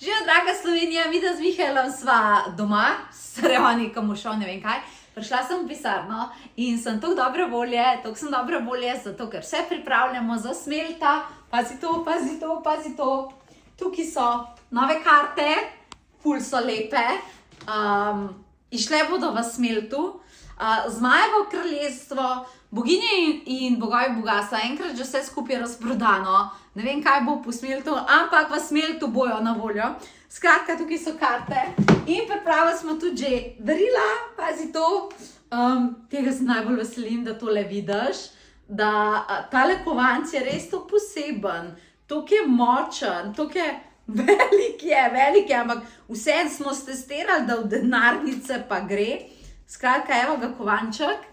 Živijo, draga Slovenija, mi da z Mihaelom sva doma, strejoni, kam šel, ne vem kaj. Prišla sem v pisarno in sem toliko dobre volje, zato ker vse pripravljamo za Smelta. Pazi to. Tukaj so nove karte, ful so lepe. Išle bodo v Smeltu. Zmajevo kraljestvo, boginje in bogovi bogatstva, enkrat že vse skupaj razprodano. Ne vem, kaj bo po Smeltu, ampak v Smeltu bojo na voljo. Skratka, tukaj so karte in pripravili smo tudi že darila, pazi to. Tega se najbolj veselim, da tole vidiš, da tale kovanc je res to poseben, toliko je močen, toliko je velik je, ampak vse smo stestirali, da v denarnice pa gre. Skratka, evo ga kovanček,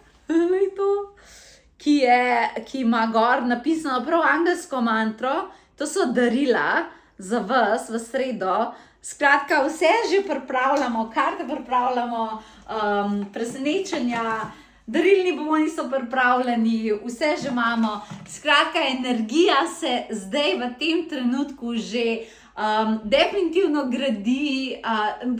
ki ima gor napisano prav angelsko mantro. To so darila za vas v sredo. Skratka, vse že pripravljamo, karte pripravljamo, presenečenja, darilni bomboni so pripravljeni, vse že imamo. Skratka, energija se zdaj v tem trenutku že definitivno gradi.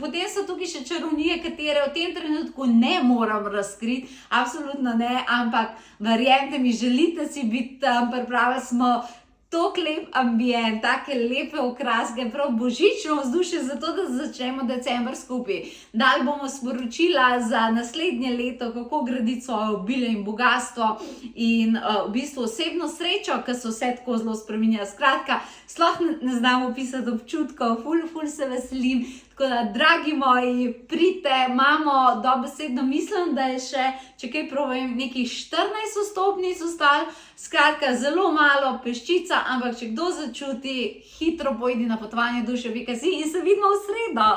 Potem so tukaj še čarovnije, katere v tem trenutku ne moram razkriti, absolutno ne, ampak verjemite mi, želite si biti tam, pripravili smo toliko lep ambient, take lepe okraske, prav božično vzdušje, zato da začnemo december skupaj. Dali bomo sporočila za naslednje leto, kako graditi svoje obilje in bogastvo in v bistvu osebno srečo, ker se vse tako zelo spreminja. Skratka, sploh ne znam opisati občutkov, ful se veselim. Tako da, dragi moji, pridite, imamo dobesedno, mislim, da je še, če kaj provem, nekih 14 vstopnic ostalo. Skratka, zelo malo, peščica, ampak če kdo začuti, hitro pojdi na potovanje duše, in se vidimo v sredo.